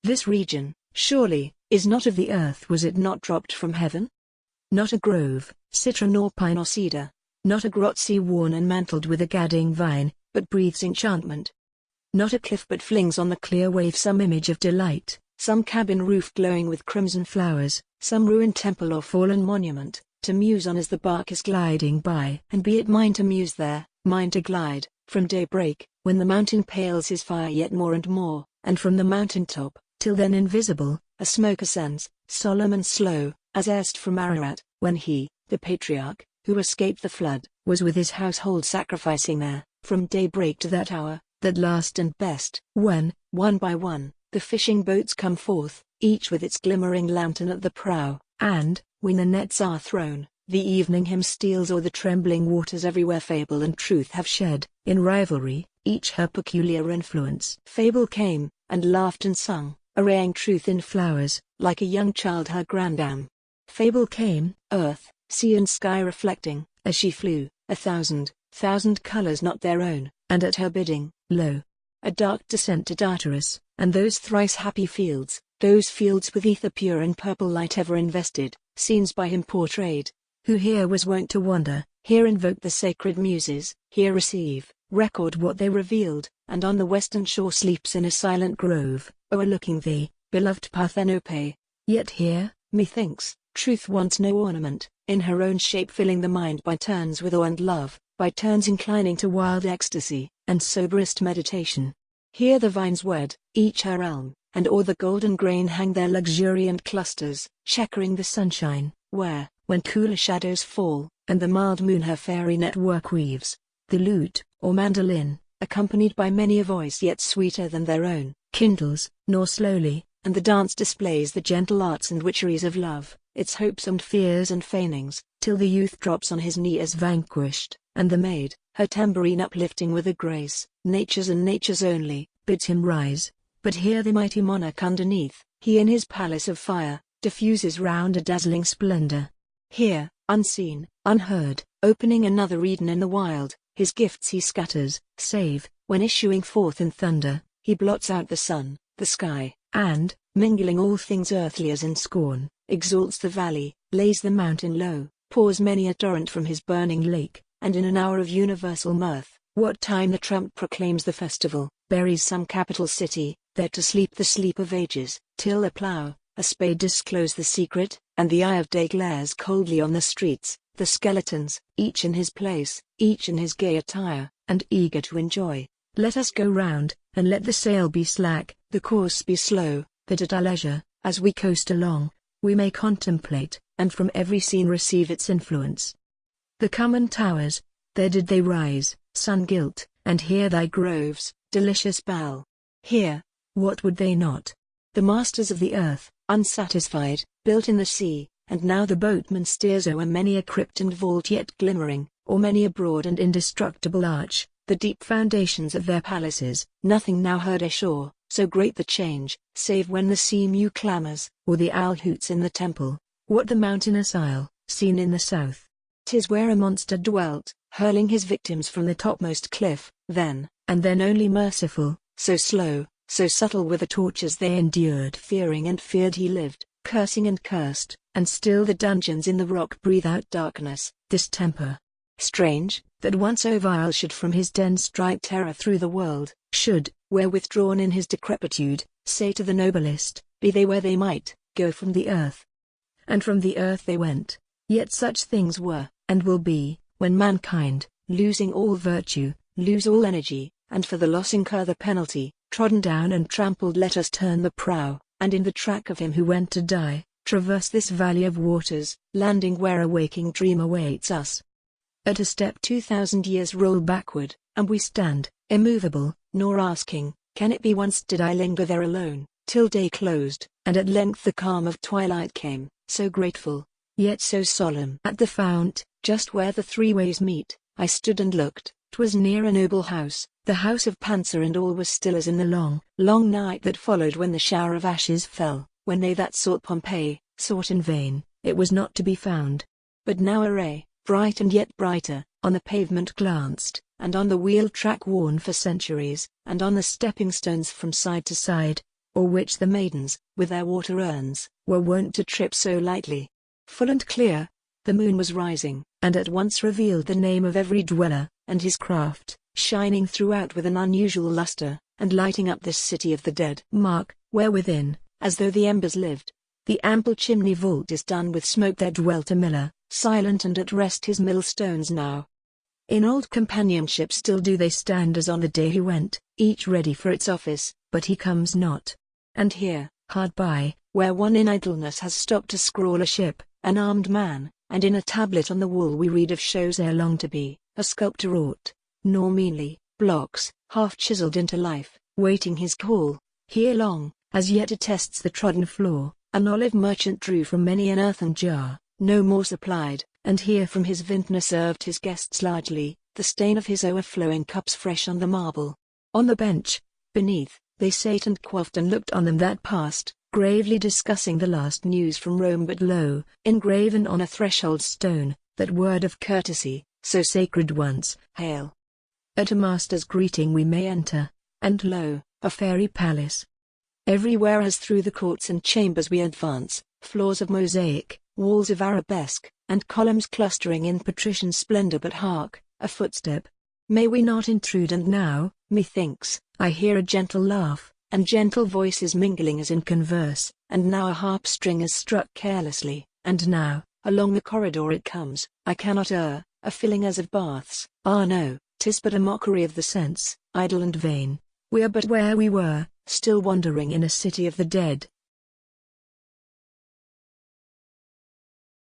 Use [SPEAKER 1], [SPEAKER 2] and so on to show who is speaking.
[SPEAKER 1] This region, surely, is not of the earth. Was it not dropped from heaven? Not a grove, citron or pine or cedar, not a grot sea-worn and mantled with a gadding vine, but breathes enchantment. Not a cliff but flings on the clear wave some image of delight, some cabin roof glowing with crimson flowers, some ruined temple or fallen monument, to muse on as the bark is gliding by. And be it mine to muse there, mine to glide, from daybreak, when the mountain pales his fire yet more and more, and from the mountain top, till then invisible, a smoke ascends, solemn and slow, as erst from Ararat, when he, the patriarch, who escaped the flood, was with his household sacrificing there, from daybreak to that hour, that last and best, when, one by one, the fishing boats come forth, each with its glimmering lantern at the prow, and, when the nets are thrown, the evening hymn steals o'er the trembling waters everywhere fable and truth have shed, in rivalry, each her peculiar influence. Fable came, and laughed and sung, arraying truth in flowers, like a young child her grandam. Fable came, earth, sea and sky reflecting, as she flew, a thousand colors not their own, and at her bidding, lo, a dark descent to Tartarus, and those thrice happy fields, those fields with ether pure and purple light ever invested, scenes by him portrayed, who here was wont to wander, here invoke the sacred muses, here receive, record what they revealed, and on the western shore sleeps in a silent grove, o'erlooking thee, beloved Parthenope. Yet here, methinks, truth wants no ornament, in her own shape filling the mind by turns with awe and love, by turns inclining to wild ecstasy, and soberest meditation. Here the vines wed, each her elm, and o'er the golden grain hang their luxuriant clusters, checkering the sunshine, where, when cooler shadows fall, and the mild moon her fairy network weaves, the lute, or mandolin, accompanied by many a voice yet sweeter than their own, kindles, nor slowly, and the dance displays the gentle arts and witcheries of love, its hopes and fears and feignings, till the youth drops on his knee as vanquished, and the maid, her tambourine uplifting with a grace, nature's and nature's only, bids him rise. But here the mighty monarch underneath, he in his palace of fire, diffuses round a dazzling splendor. Here, unseen, unheard, opening another Eden in the wild, his gifts he scatters, save, when issuing forth in thunder, he blots out the sun, the sky, and, mingling all things earthly as in scorn, exalts the valley, lays the mountain low, pours many a torrent from his burning lake, and in an hour of universal mirth, what time the trump proclaims the festival, buries some capital city, there to sleep the sleep of ages, till a plough, a spade disclose the secret, and the eye of day glares coldly on the streets, the skeletons, each in his place, each in his gay attire, and eager to enjoy. Let us go round, and let the sail be slack, the course be slow, that at our leisure, as we coast along, we may contemplate, and from every scene receive its influence. The common towers, there did they rise, sun-gilt, and here thy groves, delicious bough. Here, what would they not? The masters of the earth, unsatisfied, built in the sea, and now the boatman steers o'er many a crypt and vault yet glimmering, or many a broad and indestructible arch, the deep foundations of their palaces, nothing now heard ashore, so great the change, save when the sea mew clamors, or the owl hoots in the temple. What the mountainous isle, seen in the south? 'Tis where a monster dwelt, hurling his victims from the topmost cliff, then, and then only merciful, so slow, so subtle were the tortures they endured. Fearing and feared he lived, cursing and cursed, and still the dungeons in the rock breathe out darkness, distemper. Strange, that once O vile should from his den strike terror through the world, should, where withdrawn in his decrepitude, say to the noblest, be they where they might, go from the earth. And from the earth they went. Yet such things were, and will be, when mankind, losing all virtue, lose all energy, and for the loss incur the penalty, trodden down and trampled. Let us turn the prow, and in the track of him who went to die, traverse this valley of waters, landing where a waking dream awaits us. At a step 2,000 years roll backward, and we stand, immovable, nor asking, can it be once did I linger there alone, till day closed, and at length the calm of twilight came, so grateful, yet so solemn. At the fount, just where the three ways meet, I stood and looked. 'Twas near a noble house, the house of Pansa, and all was still as in the long, long night that followed when the shower of ashes fell, when they that sought Pompeii, sought in vain, it was not to be found. But now a ray, bright and yet brighter, on the pavement glanced, and on the wheel track worn for centuries, and on the stepping stones from side to side, o'er which the maidens, with their water urns, were wont to trip so lightly. Full and clear, the moon was rising, and at once revealed the name of every dweller, and his craft, shining throughout with an unusual luster, and lighting up this city of the dead. Mark, where within, as though the embers lived, the ample chimney vault is done with smoke. There dwelt a miller, silent and at rest his millstones now. In old companionship still do they stand as on the day he went, each ready for its office, but he comes not. And here, hard by, where one in idleness has stopped to scrawl a ship, an armed man, and in a tablet on the wall we read of shows ere long to be, a sculptor wrought, nor meanly, blocks, half chiseled into life, waiting his call. Here long, as yet attests the trodden floor, an olive merchant drew from many an earthen jar, no more supplied, and here from his vintner served his guests largely, the stain of his overflowing cups fresh on the marble. On the bench, beneath, they sate and quaffed and looked on them that passed, gravely discussing the last news from Rome. But lo, engraven on a threshold stone, that word of courtesy, so sacred once, hail. At a master's greeting we may enter, and lo, a fairy palace. Everywhere as through the courts and chambers we advance, floors of mosaic, walls of arabesque, and columns clustering in patrician splendor. But hark, a footstep. May we not intrude? And now, methinks, I hear a gentle laugh, and gentle voices mingling as in converse, and now a harp string is struck carelessly, and now, along the corridor it comes, I cannot err, a filling as of baths. Ah no, 'tis but a mockery of the sense, idle and vain. We are but where we were, still wandering in a city of the dead,